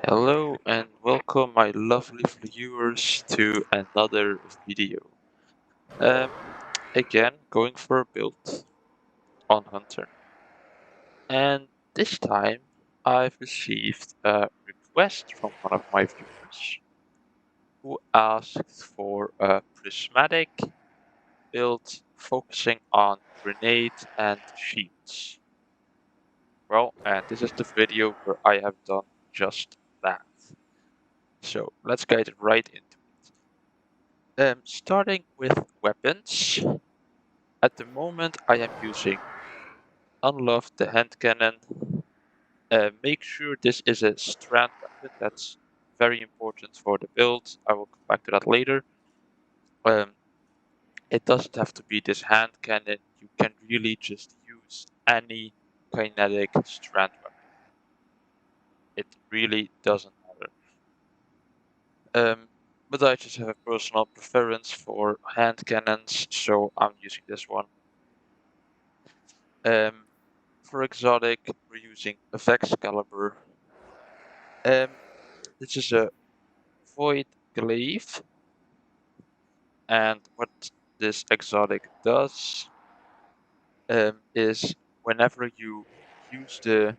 Hello and welcome my lovely viewers to another video. Um, Again, going for a build on Hunter. And this time I've received a request from one of my viewers who asked for a prismatic build focusing on grenade and shields. Well, and this is the video where I have done just that. So let's get right into it. Starting with weapons. At the moment I am using Unloved the hand cannon. Make sure this is a strand weapon, that's very important for the build. I will come back to that later. It doesn't have to be this hand cannon, you can really just use any kinetic strand weapon. It really doesn't matter. But I just have a personal preference for hand cannons, so I'm using this one. For exotic, we're using a Excalibur. This is a void glaive, and what this exotic does is whenever you use the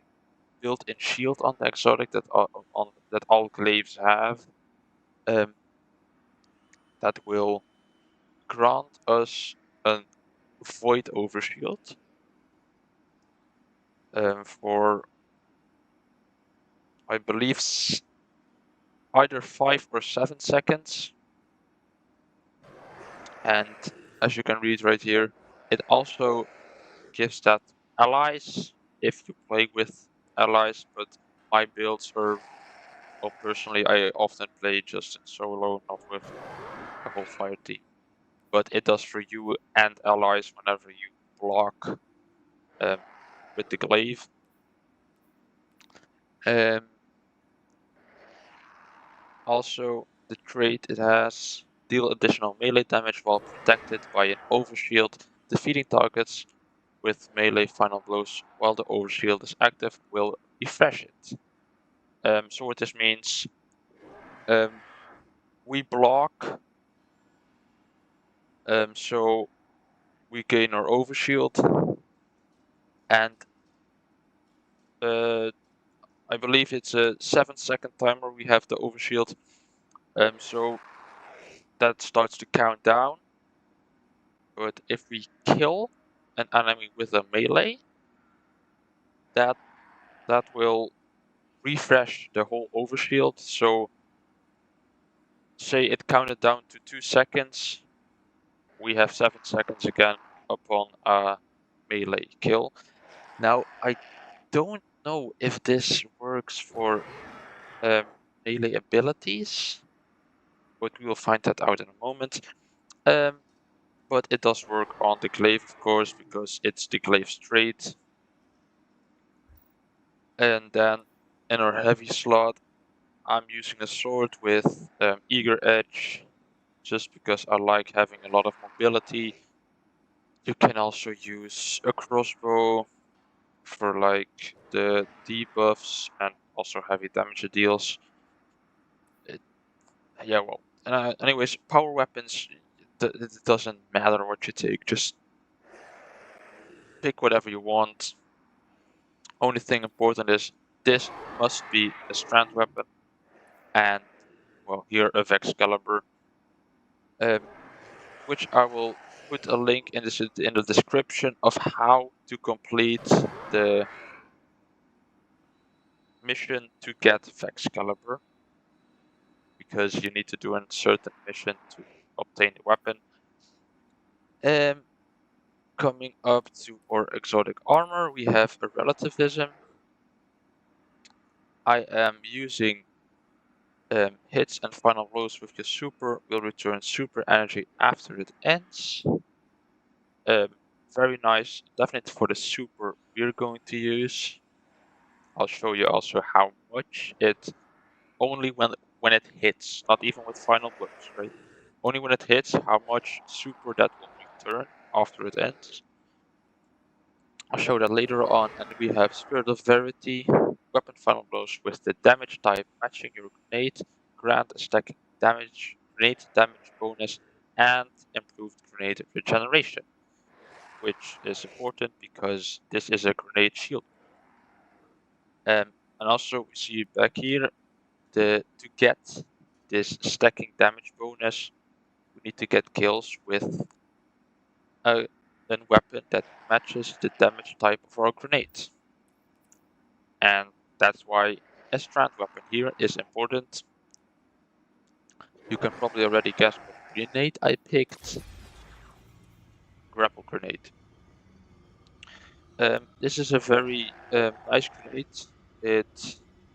built-in shield on the exotic that all glaives have, um, that will grant us a void overshield for I believe either 5 or 7 seconds. And as you can read right here, it also gives that allies if you play with allies, but my builds are, well, personally I often play just in solo, not with a whole fire team. But it does for you and allies whenever you block with the glaive. Also, the trait it has, deal additional melee damage while protected by an overshield. Defeating targets with melee final blows while the overshield is active will refresh it. So what this means, we block, so we gain our overshield, and I believe it's a 7-second timer we have the overshield, so that starts to count down. But if we kill an enemy with a melee, that will refresh the whole overshield. So say it counted down to 2 seconds, we have 7 seconds again upon a melee kill. Now I don't know if this works for melee abilities, but we will find that out in a moment. But it does work on the glaive, of course, because it's the glaive trait. And then in our heavy slot, I'm using a sword with eager edge, just because I like having a lot of mobility. You can also use a crossbow for like the debuffs and also heavy damage it deals. Yeah, well, anyways, power weapons, it doesn't matter what you take, just pick whatever you want. Only thing important is this must be a strand weapon, and well, here a Excalibur, which I will put a link in the description of how to complete the mission to get Excalibur, because you need to do a certain mission to obtain the weapon. Coming up to our exotic armor, we have a relativism. I am using hits and final blows with your super will return super energy after it ends. Very nice, definitely for the super we're going to use. I'll show you also how much it, only when it hits, not even with final blows, right? Only when it hits, how much super that will return after it ends. I'll show that later on. And we have Spirit of Verity, weapon final blows with the damage type matching your grenade grant a stacking grenade damage bonus and improved grenade regeneration, which is important because this is a grenade shield. And also we see back here to get this stacking damage bonus, we need to get kills with a weapon that matches the damage type of our grenade. And that's why a strand weapon here is important. You can probably already guess what grenade I picked. Grapple grenade. This is a very nice grenade.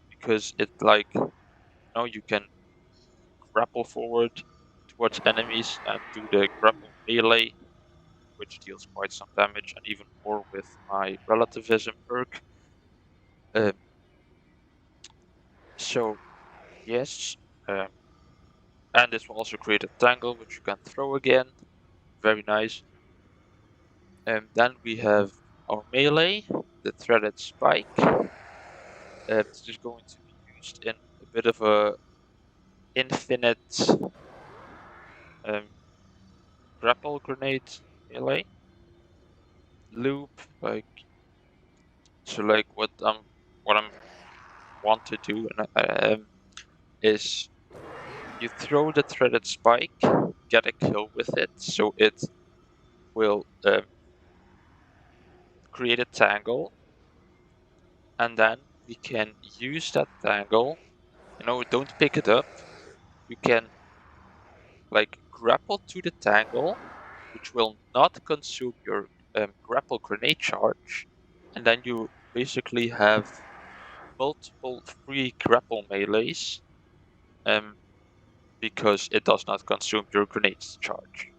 Because it you can grapple forward towards enemies and do the grapple melee, which deals quite some damage and even more with my relativism perk. So yes, and this will also create a tangle which you can throw again. Very nice. And then we have our melee, the threaded spike. This is going to be used in a bit of a infinite grapple grenade melee loop. What I'm want to do is you throw the threaded spike, get a kill with it, so it will create a tangle, and then we can use that tangle. Don't pick it up. You can grapple to the tangle, which will not consume your grapple grenade charge, and then you basically have multiple free grapple melees because it does not consume your grenade's charge.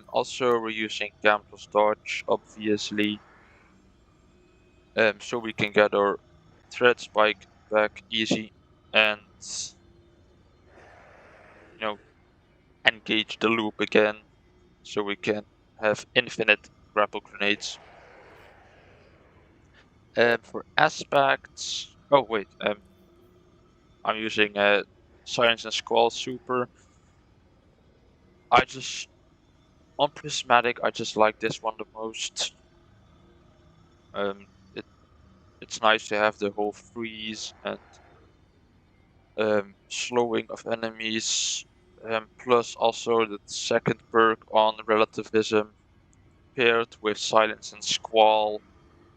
Also, we're using Gambler's Dodge, obviously, so we can get our thread spike back easy and engage the loop again, so we can have infinite grapple grenades. For aspects, oh wait, I'm using Silence and Squall Super. On Prismatic, I just like this one the most. It's nice to have the whole freeze and slowing of enemies, plus also the second perk on relativism paired with Silence and Squall.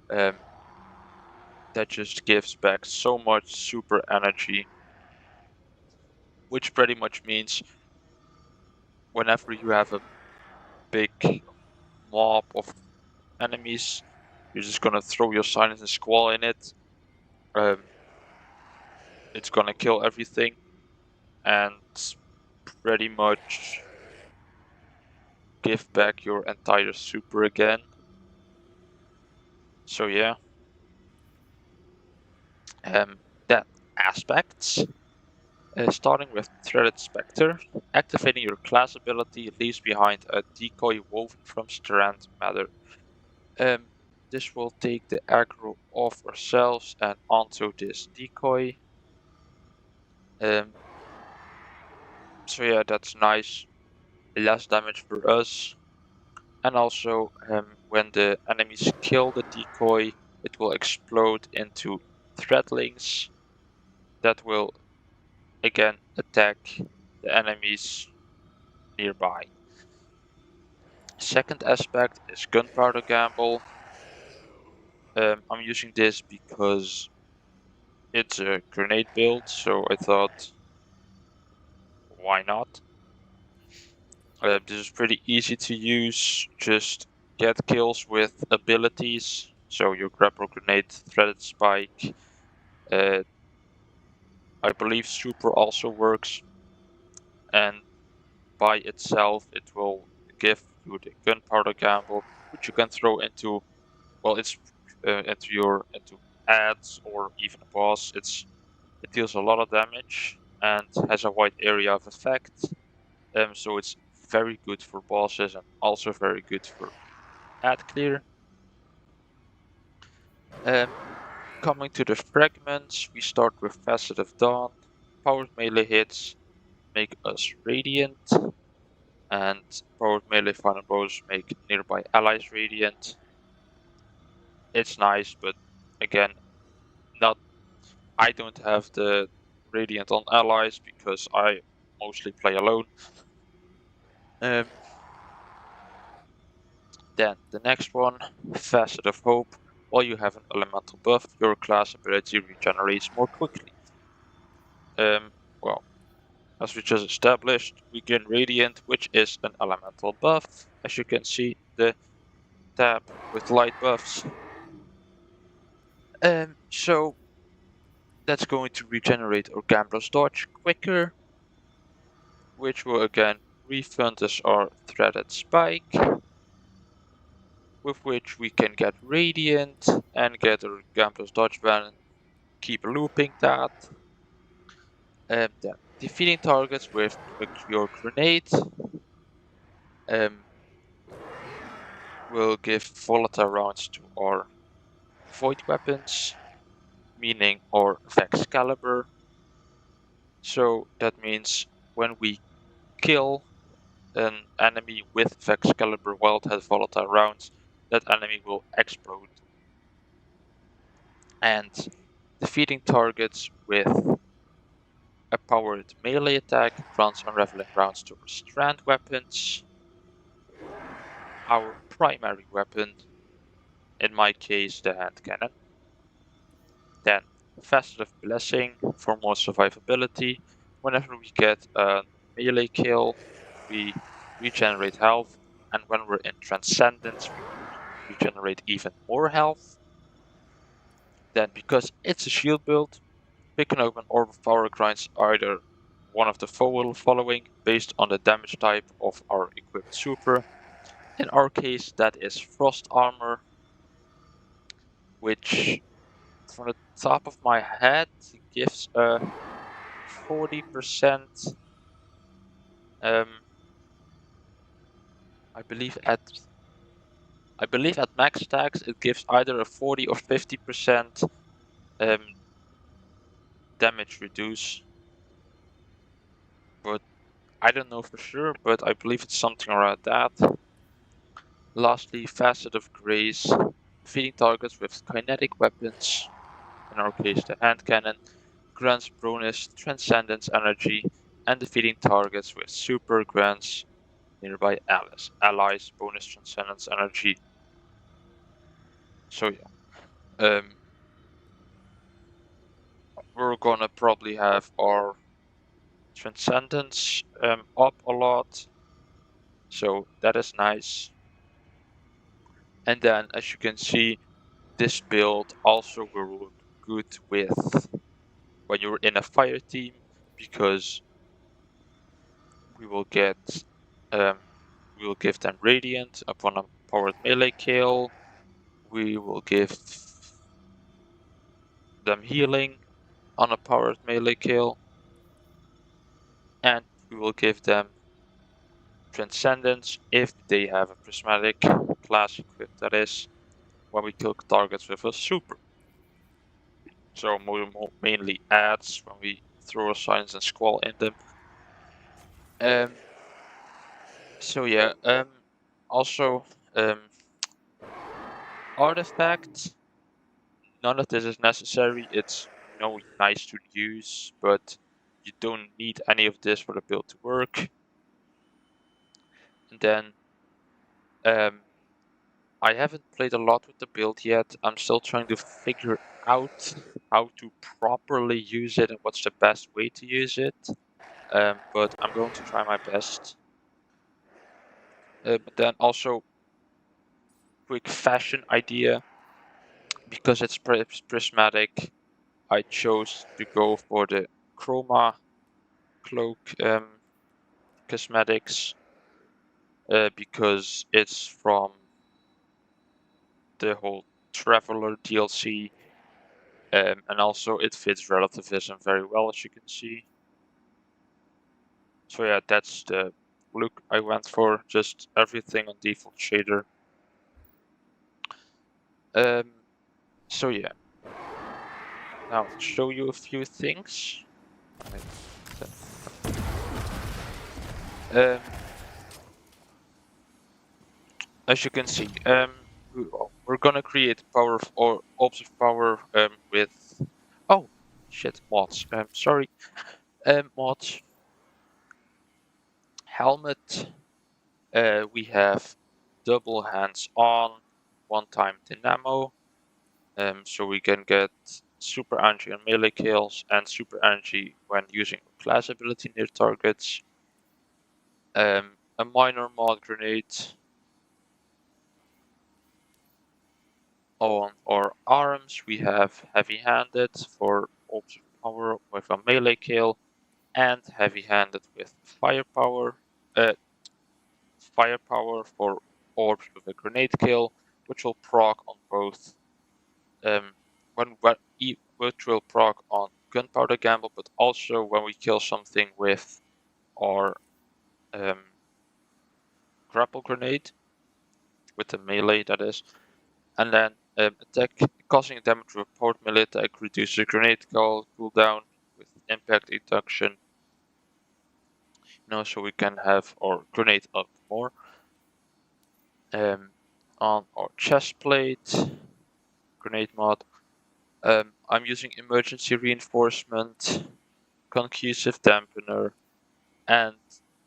That just gives back so much super energy, which pretty much means whenever you have a big mob of enemies, you're just gonna throw your Silence and Squall in it. It's gonna kill everything and pretty much give back your entire super again. So yeah. Then aspects. Starting with Threaded Spectre, activating your class ability leaves behind a decoy woven from strand matter. This will take the aggro off ourselves and onto this decoy. So yeah, that's nice. Less damage for us. And also, when the enemies kill the decoy, it will explode into threadlings that will again attack the enemies nearby. Second aspect is Gunpowder Gamble. I'm using this because it's a grenade build, so I thought, why not? This is pretty easy to use. Just get kills with abilities. So your grapple grenade, threaded spike. I believe super also works, and by itself it will give you the gunpowder gamble, which you can throw into into ads or even a boss. It deals a lot of damage and has a wide area of effect. So it's very good for bosses and also very good for ad clear. Coming to the fragments, we start with Facet of Dawn. Powered melee hits make us radiant, and powered melee final blows make nearby allies radiant. It's nice, but again, I don't have the radiant on allies because I mostly play alone. Then the next one, Facet of Hope. While you have an elemental buff, your class ability regenerates more quickly. Well, as we just established, we gain Radiant, which is an elemental buff. As you can see, the tab with light buffs. So that's going to regenerate our Gambler's Dodge quicker, which will again refund us our Threaded Spike, with which we can get Radiant and get our Gambler's Dodge ban, keep looping that. Then defeating targets with your grenade will give volatile rounds to our void weapons, meaning our Vex Caliber. So that means when we kill an enemy with Vex Caliber while it has volatile rounds, that enemy will explode. And defeating targets with a powered melee attack grants unraveling rounds to our strand weapons, our primary weapon, in my case the hand cannon. Then Festive Blessing for more survivability. Whenever we get a melee kill, we regenerate health, and when we're in Transcendence, we regenerate even more health. Then, because it's a shield build, picking up an Orb of Power grants either one of the following based on the damage type of our equipped super. In our case, that is Frost Armor, which from the top of my head gives a 40%. I believe at max stacks it gives either a 40 or 50% damage reduce, but I don't know for sure. But I believe it's something around that. Lastly, Facet of Grace, defeating targets with kinetic weapons, in our case the hand cannon, grants bonus Transcendence energy, and defeating targets with super grants nearby allies bonus Transcendence energy. So yeah, we're gonna probably have our Transcendence up a lot, so that is nice. And then, as you can see, this build also will look good with when you're in a fire team, because we will give them Radiant upon a powered melee kill. We will give them healing on a powered melee kill, and we will give them Transcendence if they have a Prismatic class equipped, that is, when we kill targets with a super. So mainly adds when we throw a Silence and Squall in them. So yeah, also artifact, none of this is necessary. It's nice to use, but you don't need any of this for the build to work. And then I haven't played a lot with the build yet. I'm still trying to figure out how to properly use it and what's the best way to use it. But I'm going to try my best. But then also, quick fashion idea. Because it's prismatic, I chose to go for the chroma cloak cosmetics because it's from the whole Traveler DLC, and also it fits relativism very well, as you can see. So yeah, that's the look I went for, just everything on default shader. So yeah, Now, show you a few things. As you can see, we're gonna create power or orbs of power with mods. Sorry, mods. Helmet. We have double hands on, one time dynamo. So we can get super energy on melee kills and super energy when using class ability near targets. A minor mod grenade. On our arms, we have heavy-handed for orbs of power with a melee kill, and heavy-handed with firepower. Firepower for orbs with a grenade kill, which will proc on both. Which will proc on gunpowder gamble, but also when we kill something with our grapple grenade, with the melee that is. And then attack causing damage with port melee attack reduces grenade cooldown with impact reduction. So we can have our grenade up more. On our chest plate, grenade mod, I'm using emergency reinforcement, concussive dampener, and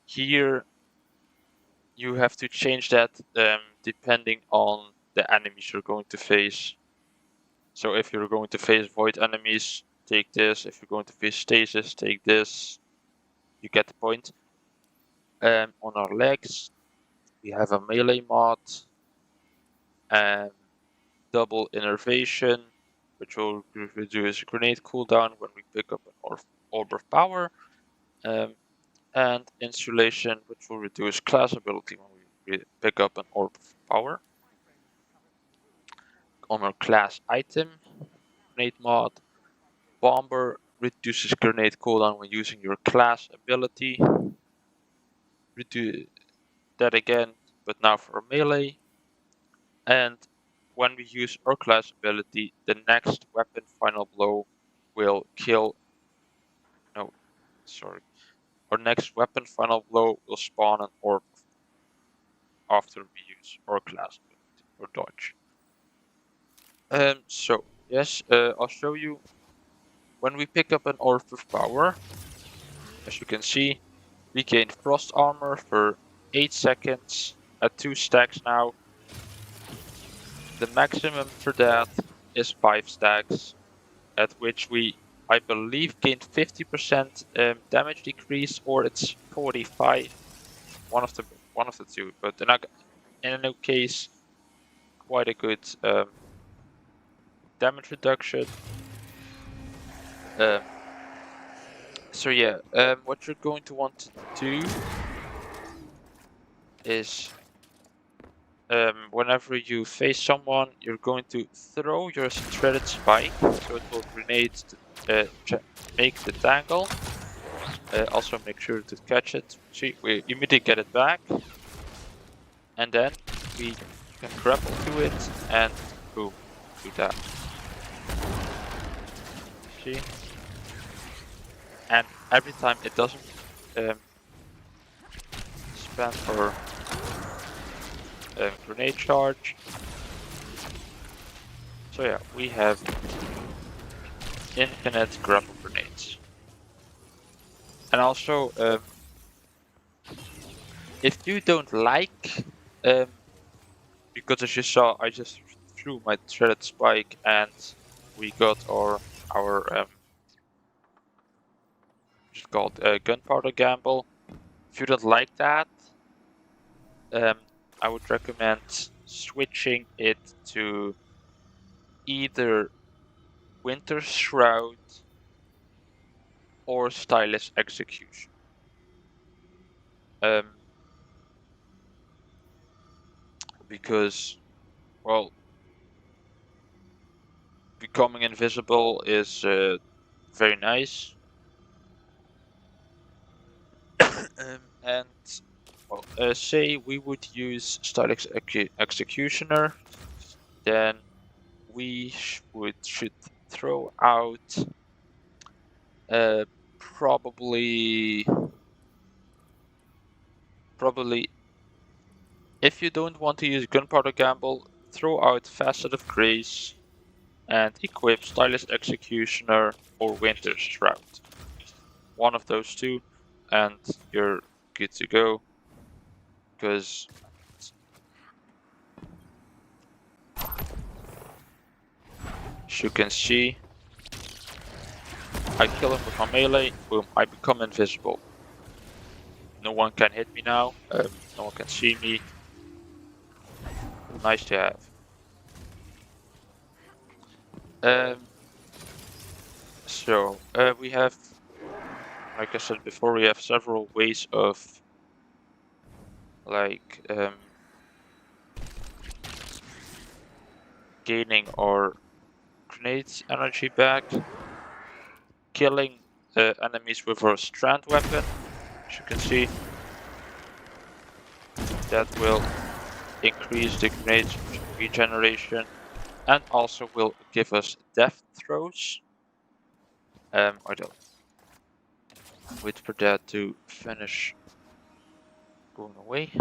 here you have to change that depending on the enemies you're going to face. So if you're going to face void enemies, take this. If you're going to face stasis, take this. You get the point. On our legs, we have a melee mod, and double innervation, which will reduce grenade cooldown when we pick up an orb of power, and insulation, which will reduce class ability when we pick up an orb of power. On our class item, grenade mod, bomber reduces grenade cooldown when using your class ability. Redo that again, but now for melee. And when we use our class ability, the next weapon final blow will kill. No, sorry. Our next weapon final blow will spawn an orb after we use our class ability or dodge. So yes, I'll show you when we pick up an orb of power. As you can see, we gain frost armor for 8 seconds at 2 stacks now. The maximum for that is 5 stacks, at which we, I believe, gain 50% damage decrease, or it's 45. One of the two, but in any case, quite a good damage reduction. So yeah, what you're going to want to do is whenever you face someone, you're going to throw your threaded spike, so it will grenade to make the tangle. Also make sure to catch it. See, we immediately get it back, and then we can grapple to it and boom, do that. See? And every time it doesn't spend our grenade charge. So yeah, we have infinite grapple grenades. And also, if you don't like, because as you saw, I just threw my threaded spike and we got our which is called gunpowder gamble. If you don't like that, I would recommend switching it to either Winter Shroud or Stylish Execution. Because, well, becoming invisible is very nice. And well, say we would use Stylish Executioner, then we should throw out probably if you don't want to use Gunpowder Gamble, throw out Facet of Grace and equip Stylist Executioner or Winter Shroud. One of those two, and you're good to go. Because as you can see, I kill him with my melee, boom, I become invisible. No one can hit me now, no one can see me. Nice to have. So, we have, like I said before, we have several ways of like gaining our grenades energy back, killing enemies with our strand weapon, as you can see. That will increase the grenades regeneration and also will give us death throws. I don't wait for that to finish going away.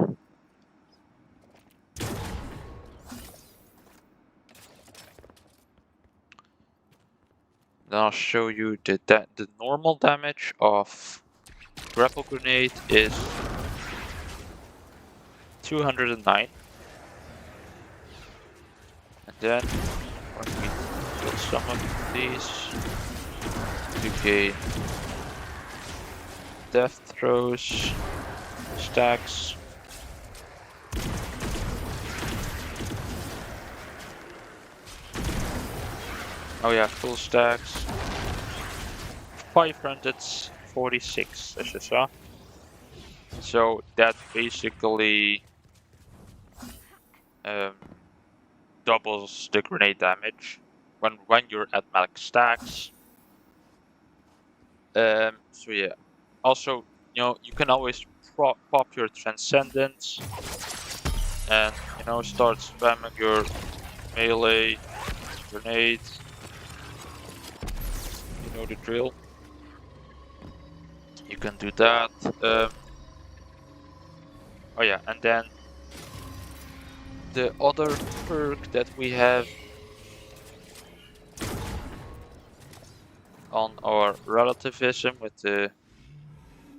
Then I'll show you the normal damage of grapple grenade is 209. And then when we kill some of these to gain death throws, stacks. Oh yeah, full stacks. 546, as you saw. So that basically doubles the grenade damage when you're at max stacks. So yeah. Also, you know, you can always pop your Transcendence and, you know, start spamming your melee grenades. You know the drill. You can do that. Oh yeah, and then the other perk that we have on our relativism with the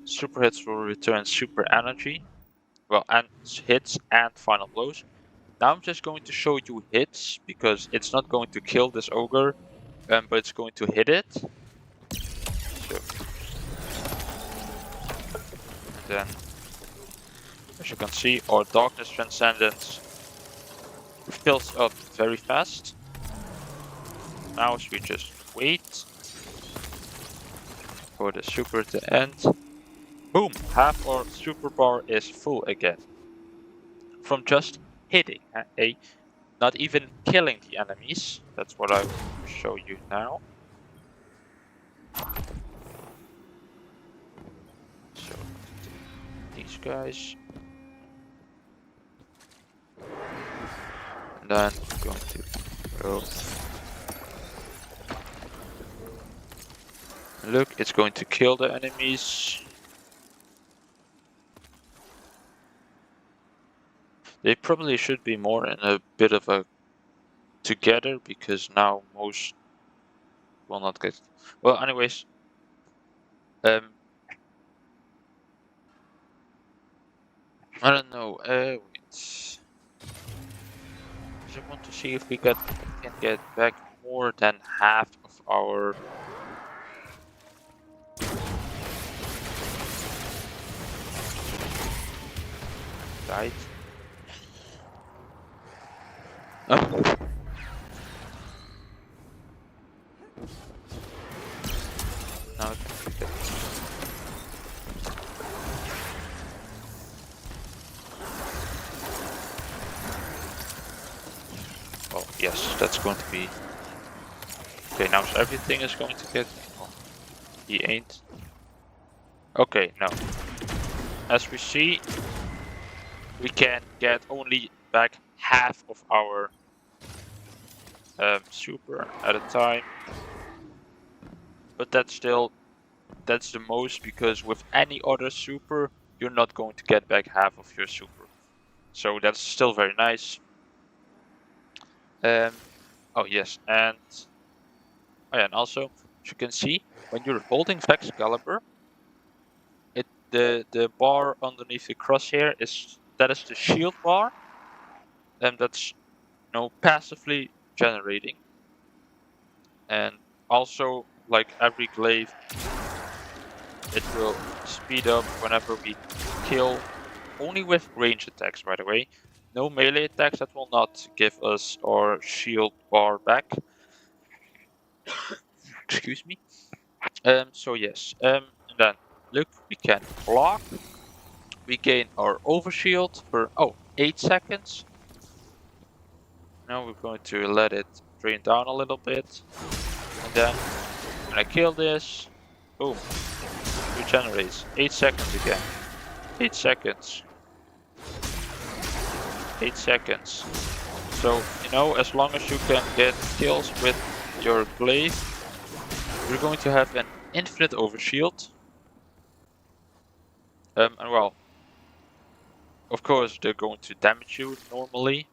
super hits will return super energy. Well, and hits and final blows. Now I'm just going to show you hits because it's not going to kill this ogre, but it's going to hit it. So, and then, as you can see, our Darkness Transcendence fills up very fast. Now we just wait for the super to end. Boom! Half our super bar is full again. From just hitting, not even killing the enemies. That's what I will show you now. So, these guys. And then I'm going to go. Look, it's going to kill the enemies. They probably should be more in a bit of a together because now most will not get. Well, anyways, I don't know. Wait. I want to see if we can get back more than half of our. Died. Oh. Now oh yes, that's going to be okay. Now everything is going to get. Oh, he ain't. Okay, now as we see, we can get only back half of our super at a time. But that's the most, because with any other super, you're not going to get back half of your super. So that's still very nice. Oh yes, and also, as you can see, when you're holding Excalibur, the bar underneath the crosshair is the shield bar, and that's passively generating. And also, like every glaive, it will speed up whenever we kill, only with range attacks, by the way. No melee attacks, that will not give us our shield bar back. Excuse me. So yes, and then look, we can block. We gain our overshield for 8 seconds. Now we're going to let it drain down a little bit, and then when I kill this, boom, regenerates. 8 seconds again. 8 seconds. 8 seconds. So, as long as you can get kills with your glaive, you're going to have an infinite overshield. And well, of course they're going to damage you normally.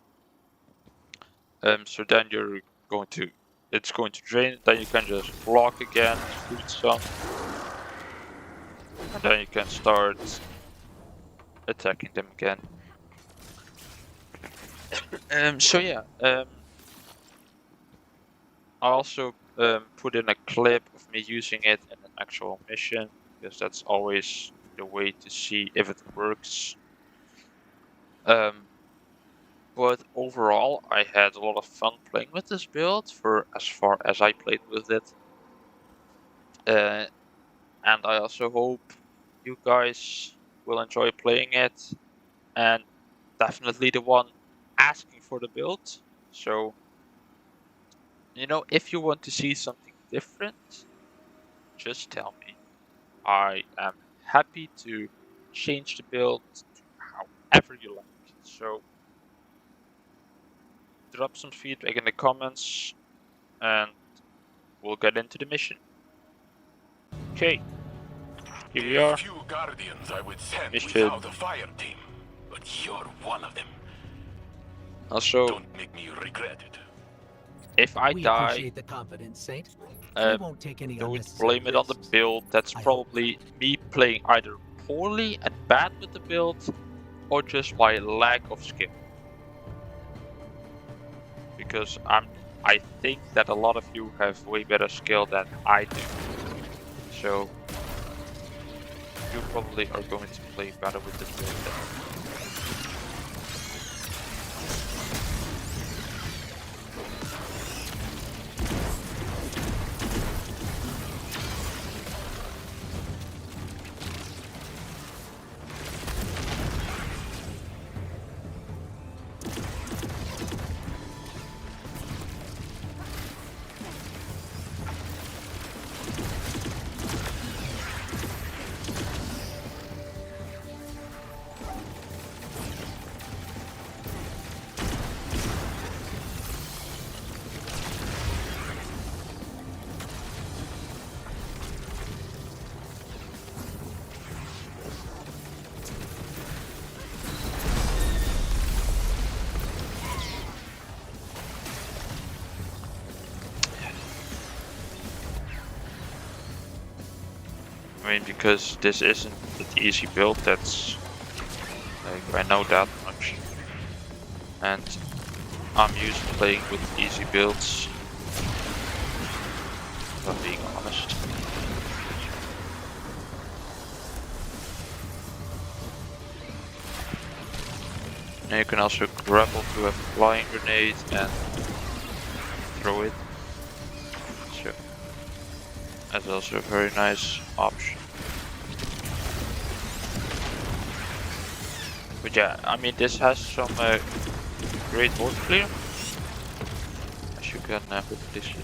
So then it's going to drain, then you can just block again, shoot some, and then you can start attacking them again. So yeah, I also put in a clip of me using it in an actual mission, because that's always the way to see if it works. But overall, I had a lot of fun playing with this build for as far as I played with it. And I also hope you guys will enjoy playing it, and definitely the one asking for the build. So, if you want to see something different, just tell me. I am happy to change the build to however you like. So, drop some feedback in the comments, and we'll get into the mission. Okay, here we are. Few guardians I would send Mission. without a fire team, but you're one of them. Also, don't make me regret it. If I we die, appreciate the confidence, Saint. We won't take any don't unnecessary blame it on the risks. build. That's probably me playing either poorly and bad with the build, or just my lack of skill. Because I think that a lot of you have way better skill than I do. So you probably are going to play better with this build than me. I mean, because this isn't an easy build, that's like, I know that much. And I'm used to playing with easy builds, if I'm being honest. And you can also grapple to a flying grenade and throw it. So that's also a very nice option. But yeah, I mean, this has some great horde clear, as you can hopefully see.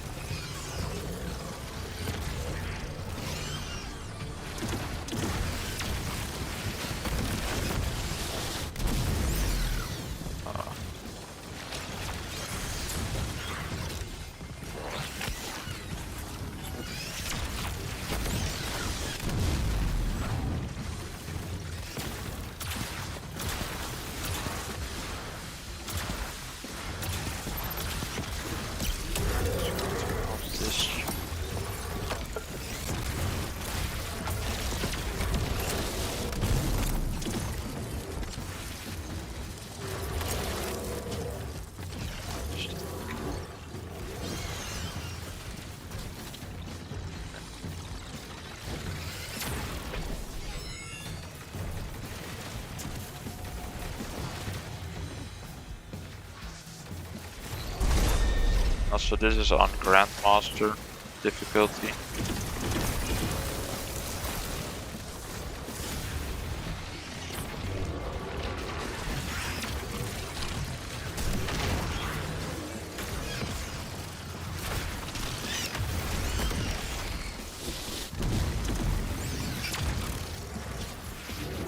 Also, this is on Grandmaster difficulty.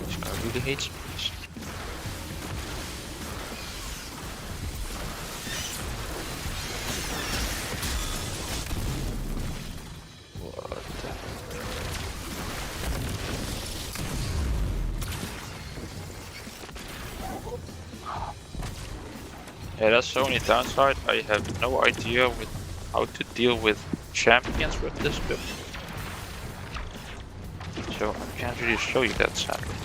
This guy really hates me. Yeah, that's the only downside. I have no idea with how to deal with champions with this build. So I can't really show you that sadly.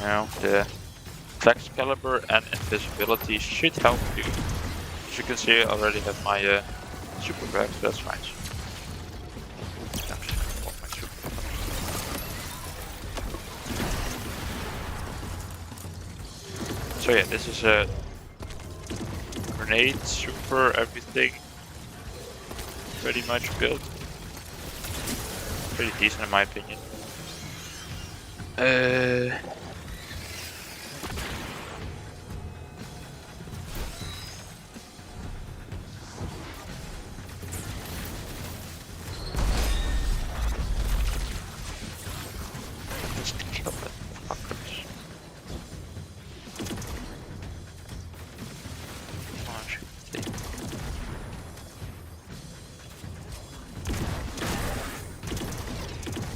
Now the flex caliber and invisibility should help you. As you can see, I already have my super bag, so that's fine. I'm just gonna pop my super bag. So yeah, this is a grenade, super, everything. Pretty much built. Pretty decent in my opinion.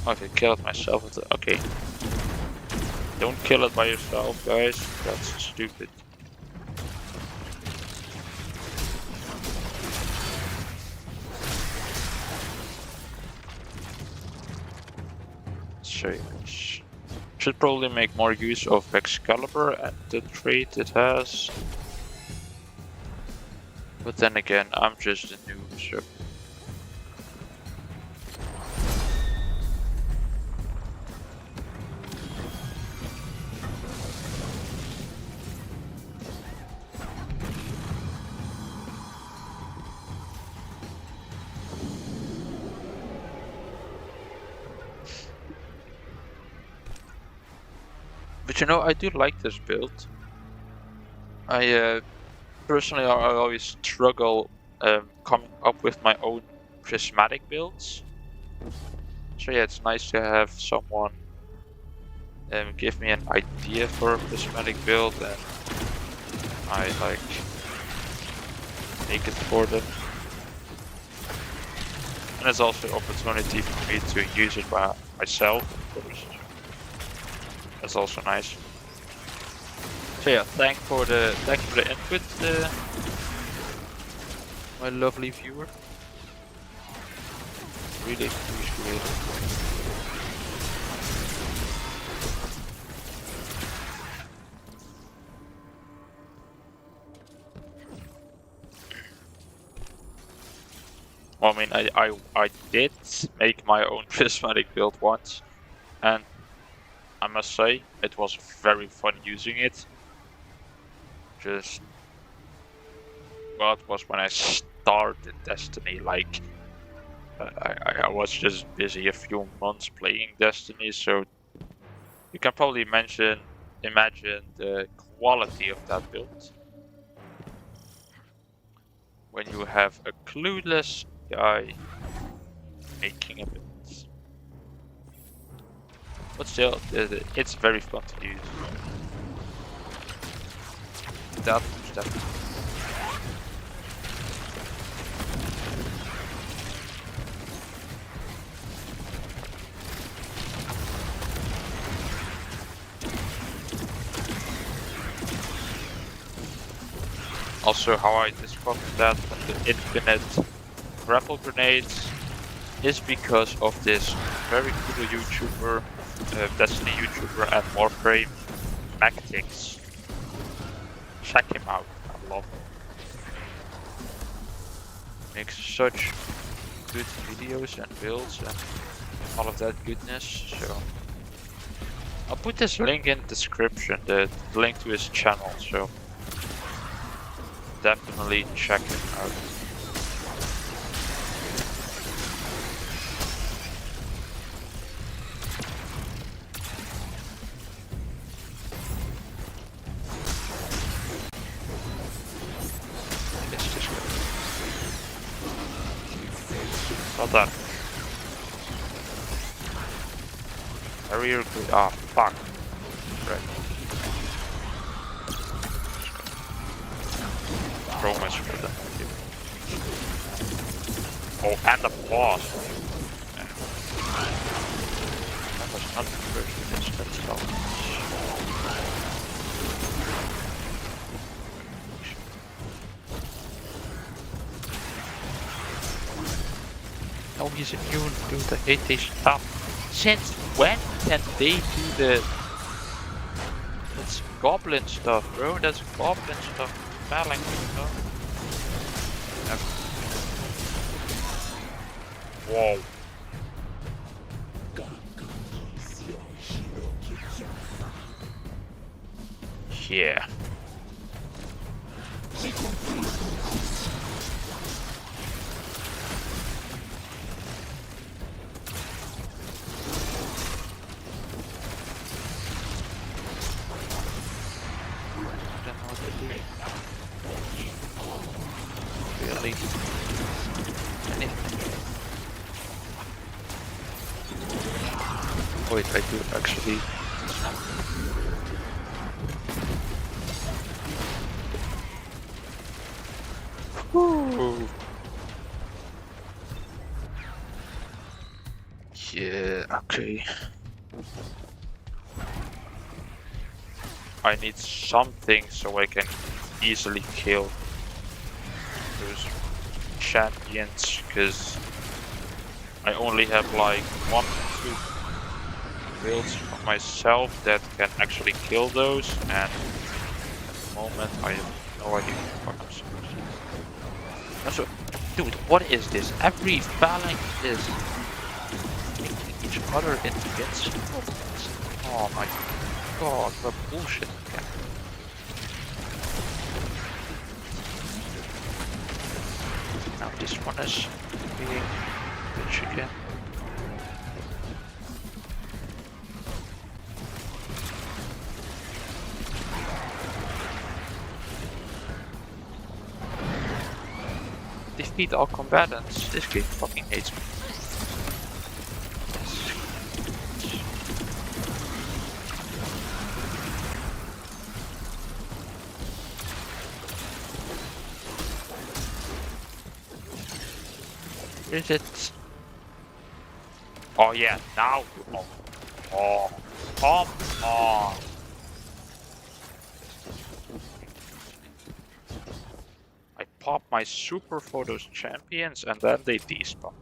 Okay, kill it myself with the, okay. Don't kill it by yourself, guys. That's stupid. So should probably make more use of Excalibur and the trait it has. But then again, I'm just a noob, so. But you know, I do like this build. I personally, I always struggle coming up with my own prismatic builds. So yeah, it's nice to have someone give me an idea for a prismatic build and I like make it for them. And it's also an opportunity for me to use it by myself, of course. That's also nice. So yeah, thanks for the input, my lovely viewer. Really appreciate it. Well, I mean, I did make my own prismatic build once, and I must say it was very fun using it. Just well, it was when I started Destiny. Like I was just busy a few months playing Destiny, so you can probably imagine the quality of that build when you have a clueless guy making a build. But still, it's very fun to use. That step. Also, how I discovered that the infinite grapple grenades is because of this very cool YouTuber, Destiny YouTuber and Warframe, Mactics. Check him out. love him. Makes such good videos and builds and all of that goodness. So I'll put this link in the description, the link to his channel. So definitely check it out. Well done. Barrier good. Ah, fuck. Right. Throw my spread. Oh, and the boss. Yeah. That was not the first this, that's how. Oh, he's immune, dude. I hate this stuff. Since when can they do the... That's goblin stuff, bro. That's goblin stuff. Battling stuff. Whoa. Yeah. Really? Anything? Wait, I do actually. Woo. Yeah, okay. I need something so I can easily kill those champions, because I only have like 1 or 2 builds for myself that can actually kill those, and at the moment I have no idea what I'm supposed to do. Also, dude, what is this? Every phalanx is making each other invincible. Oh my god, what bullshit again. Now this one is being bitch again. Defeat all combatants. This game fucking hates me. Where is it? Oh yeah, now. Oh, come on. I pop my super for those champions and then they despawn.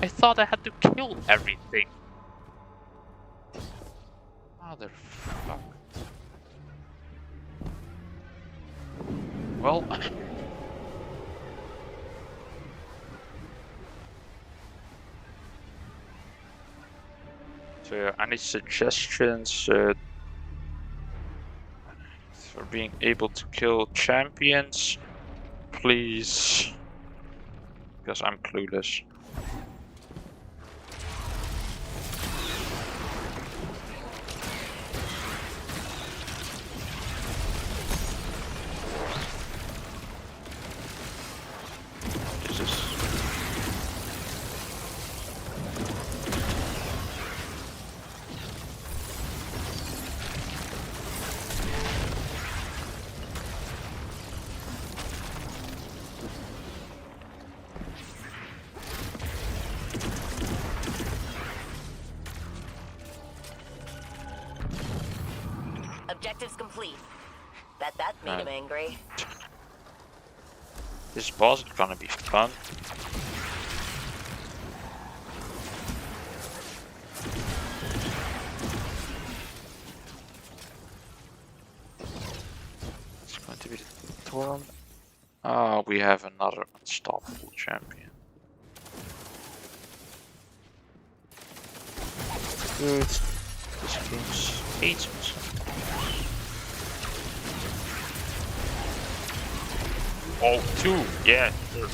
I thought I had to kill everything. Motherfuck. Well. So, any suggestions for being able to kill champions? Please. Because I'm clueless. Jesus. Objectives complete. Bet that made him angry. This boss is gonna be fun. It's going to be the Storm. Ah, we have another unstoppable champion. Good. This game hates me sometimes. Oh, two! Yeah, sure.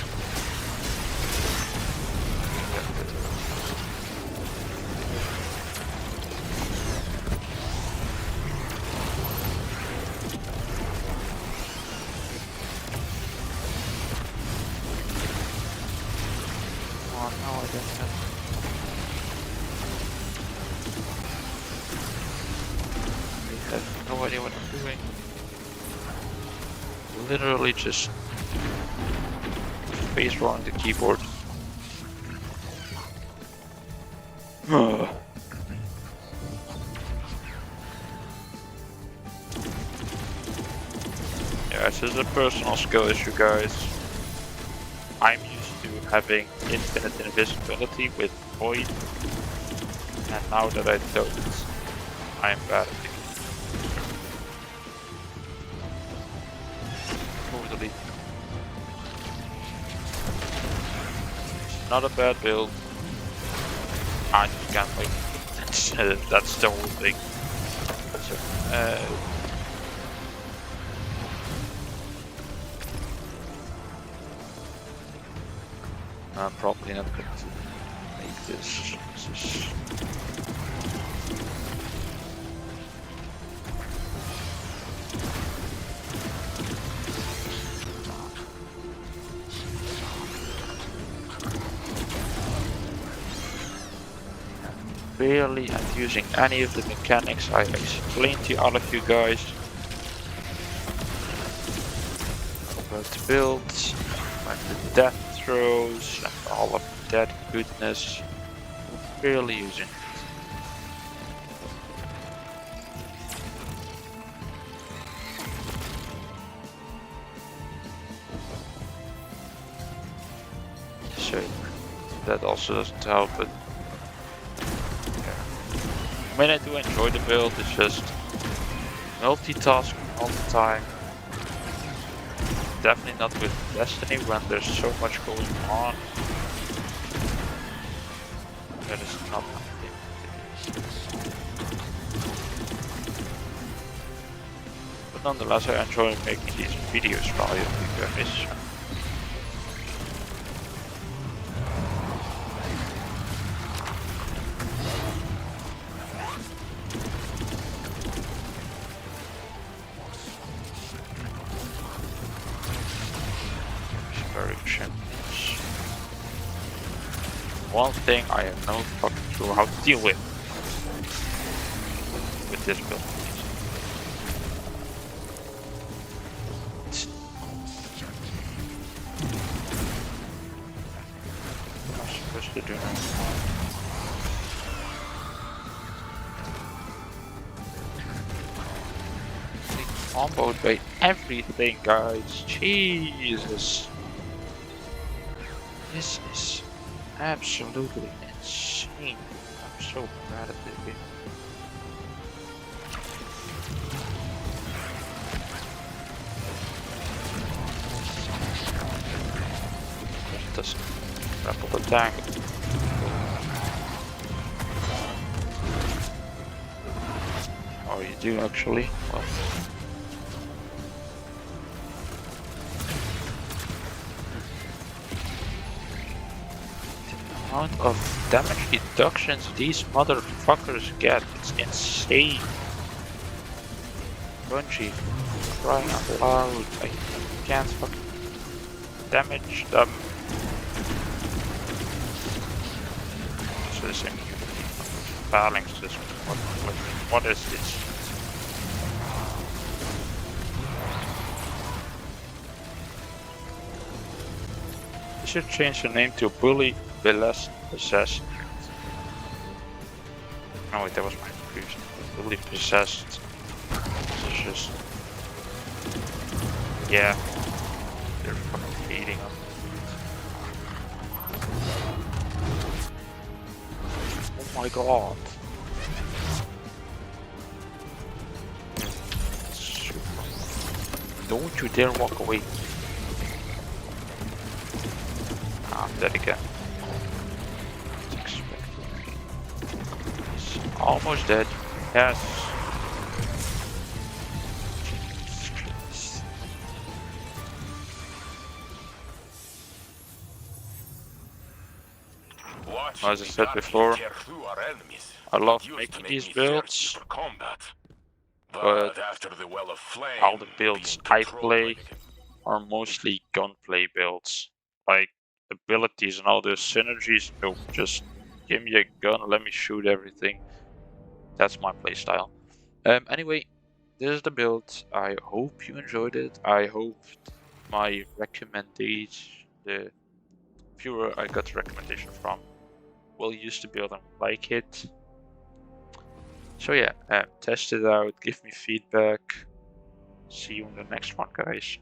Oh no, I don't have. I have no idea what I'm doing. Literally just face rolling the keyboard. Yeah, this is a personal skill issue, guys. I'm used to having infinite invisibility with Void, and now that I don't, I'm bad at the game. Totally. It's not a bad build. I just can't wait. That's the whole thing. So, I'm probably not going to make this. This is... Barely I'm using any of the mechanics I explained to all of you guys about the builds, like the death throws and all of that goodness. Barely using it. So that also doesn't help, but I mean, I do enjoy the build, it's just multitasking all the time. Definitely not with Destiny when there's so much going on. That is not my thing. But nonetheless, I enjoy making these videos for you guys. One thing I have no fucking clue how to deal with this build. What am I supposed to do now? Comboed by everything, guys. Jesus. This is absolutely insane. I'm so bad at this game. Just doesn't grapple the tank. Oh, you do actually? Well. Amount of damage reductions these motherfuckers get, it's insane. Bungie, crying out loud, I can't fucking damage them. So this balance system, what is this? You should change the name to Bully Possessed. Oh wait, that was my previous name. Bully Possessed. This is just... yeah. They're fucking hating on me. Oh my god. Don't you dare walk away. I'm dead again. He's almost dead. Yes. As I said before, I love making these builds, but after the well of flame, all the builds being I controlled play by him. are mostly gunplay builds. Like abilities and all those synergies, no, just give me a gun, let me shoot everything. That's my playstyle. Anyway, this is the build. I hope you enjoyed it. I hope my recommendation, the viewer I got the recommendation from, will use the build and like it. So yeah, test it out, give me feedback. See you in the next one, guys.